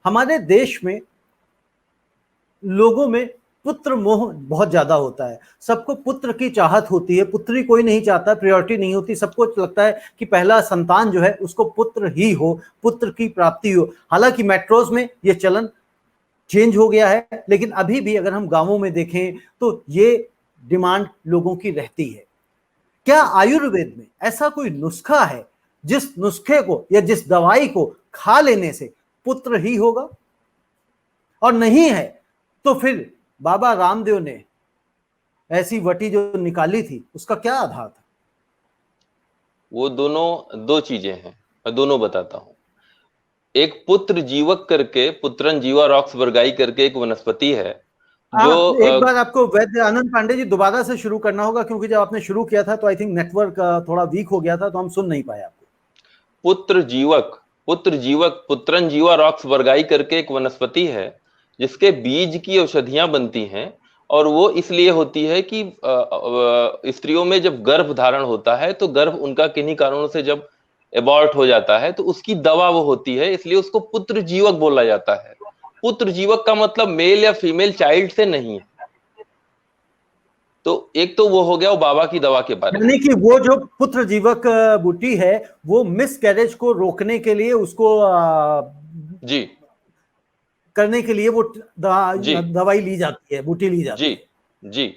हमारे देश में लोगों में पुत्र मोह बहुत ज्यादा होता है। सबको पुत्र की चाहत होती है, पुत्री कोई नहीं चाहता, प्रायोरिटी नहीं होती। सबको लगता है कि पहला संतान जो है उसको पुत्र ही हो, पुत्र की प्राप्ति हो। हालांकि मेट्रोज में ये चलन चेंज हो गया है, लेकिन अभी भी अगर हम गांवों में देखें तो ये डिमांड लोगों की रहती है। क्या आयुर्वेद में ऐसा कोई नुस्खा है जिस नुस्खे को या जिस दवाई को खा लेने से पुत्र ही होगा? और नहीं है तो फिर बाबा रामदेव ने ऐसी वटी जो निकाली थी उसका क्या आधार था? वो दोनों दो चीजें हैं, मैं दोनों बताता हूं। एक पुत्र जीवक करके, पुत्रन जीवा रॉक्स वर्गाई करके एक वनस्पति है जो एक बार आपको वैद्य आनंद पांडे जी दोबारा से शुरू करना होगा, क्योंकि जब आपने शुरू किया था तो आई थिंक नेटवर्क थोड़ा वीक हो गया था, तो हम सुन नहीं पाए आपको। पुत्र जीवक पुत्रन जीवा रॉक्स वर्गाई करके एक वनस्पति है जिसके बीज की औषधियां बनती हैं, और वो इसलिए होती है कि स्त्रियों में जब गर्भ धारण होता है तो गर्भ उनका किन्हीं कारणों से जब एबॉर्ट हो जाता है तो उसकी दवा वो होती है, इसलिए उसको पुत्र जीवक बोला जाता है। पुत्र जीवक का मतलब मेल या फीमेल चाइल्ड से नहीं है। तो एक तो वो हो गया वो बाबा की दवा के बारे में, यानी कि वो जो पुत्र जीवक बूटी है वो मिस कैरेज को रोकने के लिए, उसको जी करने के लिए वो दवाई ली जाती है, बूटी ली जाती है। जी।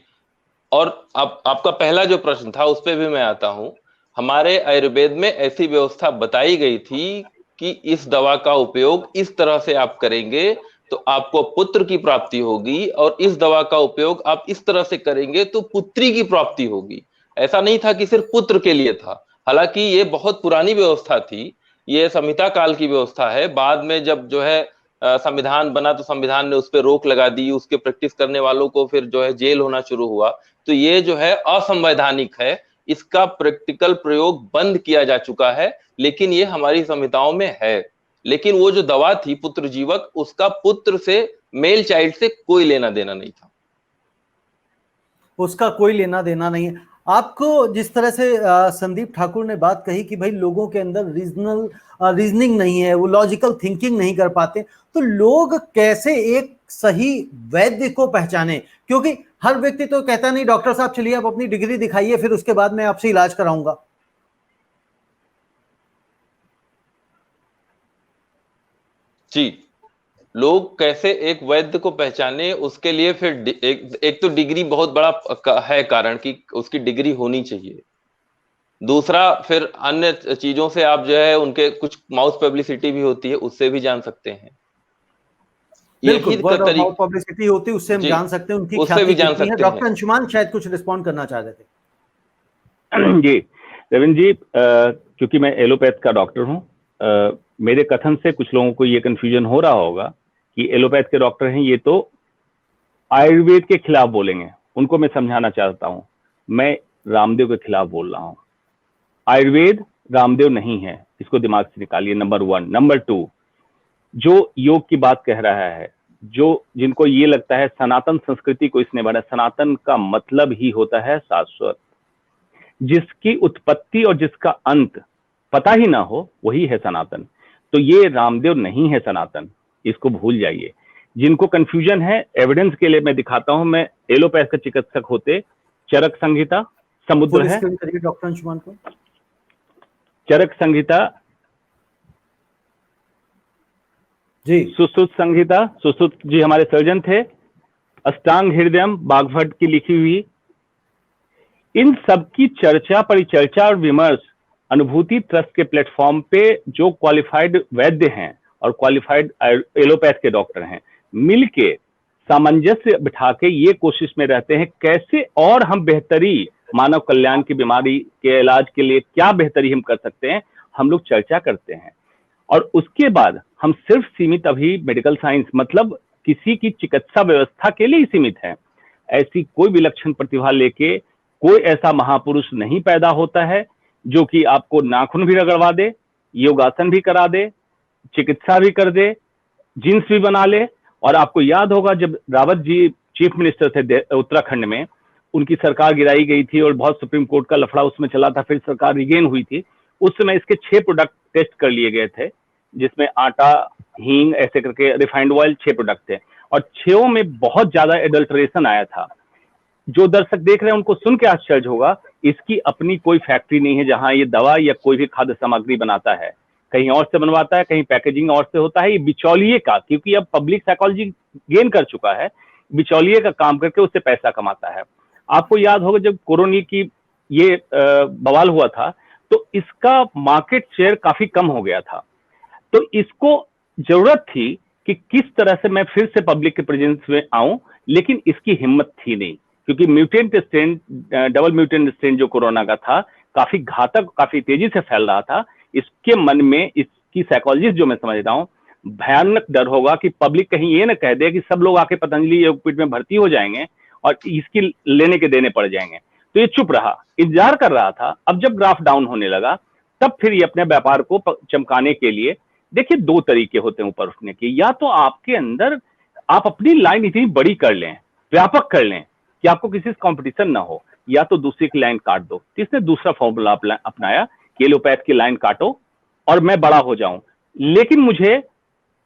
और अब आपका पहला जो प्रश्न था उस पर भी मैं आता हूं। हमारे आयुर्वेद में ऐसी व्यवस्था बताई गई थी कि इस दवा का उपयोग इस तरह से आप करेंगे तो आपको पुत्र की प्राप्ति होगी, और इस दवा का उपयोग आप इस तरह से करेंगे तो पुत्री की प्राप्ति होगी। ऐसा नहीं था कि सिर्फ पुत्र के लिए था। हालांकि ये बहुत पुरानी व्यवस्था थी, ये संहिता काल की व्यवस्था है। बाद में जब जो है संविधान बना तो संविधान ने उस पर रोक लगा दी, उसके प्रैक्टिस करने वालों को फिर जो है जेल होना शुरू हुआ। तो ये जो है असंवैधानिक है, इसका प्रैक्टिकल प्रयोग बंद किया जा चुका है, लेकिन ये हमारी संहिताओं में है। लेकिन वो जो दवा थी पुत्र जीवक, उसका पुत्र से, मेल चाइल्ड से कोई लेना देना नहीं था, उसका कोई लेना देना नहीं है। आपको जिस तरह से संदीप ठाकुर ने बात कही कि भाई लोगों के अंदर रीजनिंग नहीं है, वो लॉजिकल थिंकिंग नहीं कर पाते, तो लोग कैसे एक सही वैद्य को पहचाने? क्योंकि हर व्यक्ति तो कहता नहीं डॉक्टर साहब चलिए आप अपनी डिग्री दिखाइए फिर उसके बाद मैं आपसे इलाज कराऊंगा। जी। लोग कैसे एक वैद्य को पहचाने, उसके लिए फिर एक तो डिग्री बहुत बड़ा है कारण कि उसकी डिग्री होनी चाहिए। दूसरा फिर अन्य चीजों से आप जो है उनके कुछ माउथ पब्लिसिटी भी होती है, उससे भी जान सकते हैं। बिल्कुल, वर्ड ऑफ माउथ पब्लिसिटी होती है, उससे हम जान सकते हैं उनकी ख्याति कितनी है। डॉक्टर अंशुमान शायद कुछ रिस्पॉन्ड करना चाह रहे थे। जी रविंद्र जी, क्योंकि मैं एलोपैथ का डॉक्टर हूं, मेरे कथन से कुछ लोगों को ये कंफ्यूजन हो रहा होगा कि एलोपैथ के डॉक्टर हैं ये तो आयुर्वेद के खिलाफ बोलेंगे। उनको मैं समझाना चाहता हूं, मैं रामदेव के खिलाफ बोल रहा हूं। आयुर्वेद रामदेव नहीं है, इसको दिमाग से निकालिए, नंबर 1। नंबर 2, जो योग की बात कह रहा है, जो जिनको ये लगता है सनातन संस्कृति को इसने बना, सनातन का मतलब ही होता है शाश्वत। जिसकी उत्पत्ति और जिसका अंत पता ही ना हो वही है सनातन। तो ये रामदेव नहीं है सनातन, इसको भूल जाइए। जिनको कंफ्यूजन है, एविडेंस के लिए मैं दिखाता हूं। मैं एलोपैथ का चिकित्सक होते चरक संहिता समुद्र है, डॉक्टर अंशुमान को चरक संहिता जी, सुश्रुत संहिता, सुश्रुत जी हमारे सर्जन थे, अष्टांग हृदयम बागभट्ट की लिखी हुई, इन सब की चर्चा, परिचर्चा और विमर्श अनुभूति ट्रस्ट के प्लेटफॉर्म पे जो क्वालिफाइड वैद्य हैं और क्वालिफाइड एलोपैथ के डॉक्टर हैं मिलके सामंजस्य बिठा के ये कोशिश में रहते हैं कैसे और हम बेहतरी मानव कल्याण की बीमारी के इलाज के लिए क्या बेहतरी हम कर सकते हैं, हम लोग चर्चा करते हैं। और उसके बाद हम सिर्फ सीमित अभी मेडिकल साइंस मतलब किसी की चिकित्सा व्यवस्था के लिए ही सीमित है। ऐसी कोई विलक्षण प्रतिभा लेके कोई ऐसा महापुरुष नहीं पैदा होता है जो कि आपको नाखून भी रगड़वा दे, योगासन भी करा दे, चिकित्सा भी कर दे, जीन्स भी बना ले। और आपको याद होगा जब रावत जी चीफ मिनिस्टर थे उत्तराखंड में, उनकी सरकार गिराई गई थी और बहुत सुप्रीम कोर्ट का लफड़ा उसमें चला था, फिर सरकार रिगेन हुई थी। उस समय इसके 6 प्रोडक्ट टेस्ट कर लिए गए थे, जिसमें आटा, हींग, ऐसे करके रिफाइंड ऑयल 6 प्रोडक्ट थे और 6 में बहुत ज्यादा एडल्ट्रेशन आया था। जो दर्शक देख रहे हैं उनको सुन के आश्चर्य होगा, इसकी अपनी कोई फैक्ट्री नहीं है जहां ये दवा या कोई भी खाद्य सामग्री बनाता है, कहीं और से बनवाता है, कहीं पैकेजिंग और से होता है। ये बिचौलिए का, क्योंकि अब पब्लिक साइकोलॉजी गेन कर चुका है, बिचौलिए का काम करके उससे पैसा कमाता है। आपको याद होगा जब कोरोना की ये बवाल हुआ था तो इसका मार्केट शेयर काफी कम हो गया था। तो इसको जरूरत थी कि किस तरह से मैं फिर से पब्लिक के प्रेजेंस में आऊं, लेकिन इसकी हिम्मत थी नहीं, क्योंकि mutant strain, double mutant strain जो कोरोना का था, काफी घातक, काफी तेजी से फैल रहा था। इसके मन में, इसकी साइकोलॉजिस्ट जो मैं समझ रहा हूं, भयानक डर होगा कि पब्लिक कहीं ये ना कह दे कि सब लोग आके पतंजलि योगपीठ में भर्ती हो जाएंगे और इसकी लेने के देने पड़ जाएंगे। तो ये चुप रहा, इंतजार कर रहा था। अब जब ग्राफ डाउन होने लगा तब फिर ये अपने व्यापार को चमकाने के लिए, देखिए 2 तरीके होते हैं ऊपर उठने के, या तो आपके अंदर आप अपनी लाइन इतनी बड़ी कर लें, व्यापक कर लें कि आपको किसी से कंपटीशन ना हो, या तो दूसरे की लाइन काट दो। इसने दूसरा फॉर्मूला अपनाया कि एलोपैथ की लाइन काटो और मैं बड़ा हो जाऊं। लेकिन मुझे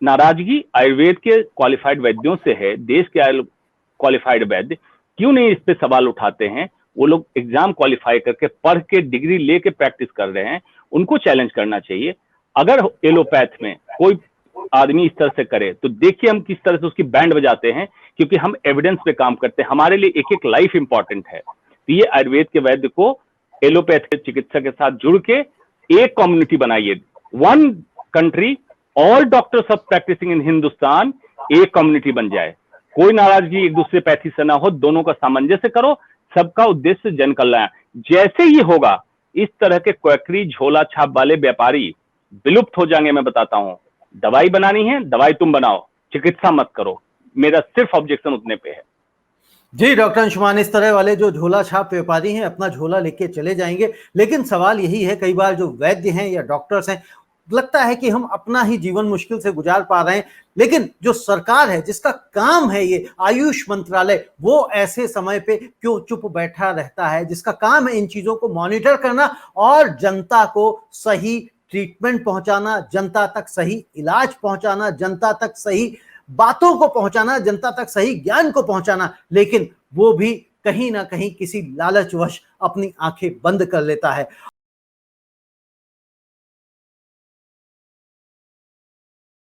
नाराजगी आयुर्वेद के क्वालिफाइड वैद्यों से है, देश के क्वालिफाइड वैद्य क्यों नहीं इस पे सवाल उठाते हैं। वो लोग एग्जाम क्वालिफाई करके, पढ़ के, डिग्री लेके प्रैक्टिस कर रहे हैं, उनको चैलेंज करना चाहिए। अगर एलोपैथ में कोई आदमी इस तरह से करे तो देखिए हम किस तरह से उसकी बैंड बजाते हैं, क्योंकि हम एविडेंस पे काम करते हैं, हमारे लिए एक एक लाइफ इंपॉर्टेंट है। तो ये आयुर्वेद के वैद्य को एलोपैथ के चिकित्सक के साथ जुड़ के एक कम्युनिटी बनाइए, 1 country, all doctors of practicing in Hindustan, एक कम्युनिटी बन जाए। कोई नाराजगी एक दूसरे पैथी से ना हो, दोनों का सामंजस्य करो, सबका उद्देश्य जन कल्याण। जैसे ही होगा इस तरह के क्वैकरी झोला छाप वाले व्यापारी विलुप्त हो जाएंगे। मैं बताता हूं, दवाई बनानी है, दवाई तुम बनाओ, चिकित्सा मत करो। मेरा सिर्फ ऑब्जेक्शन उतने पे है। जी डॉक्टर अंशुमान, इस तरह वाले जो झोला छाप व्यापारी हैं अपना झोला लेके चले जाएंगे, लेकिन सवाल यही है, कई बार जो वैद्य हैं या डॉक्टर्स हैं, लगता है कि हम अपना ही जीवन मुश्किल से गुजार पा रहे हैं, लेकिन जो सरकार है जिसका काम है ये आयुष मंत्रालय, वो ऐसे समय पे क्यों चुप बैठा रहता है, जिसका काम है इन चीजों को मॉनिटर करना और जनता को सही ट्रीटमेंट पहुंचाना, जनता तक सही इलाज पहुंचाना, जनता तक सही बातों को पहुंचाना, जनता तक सही ज्ञान को पहुंचाना, लेकिन वो भी कहीं ना कहीं किसी लालचवश अपनी आंखें बंद कर लेता है।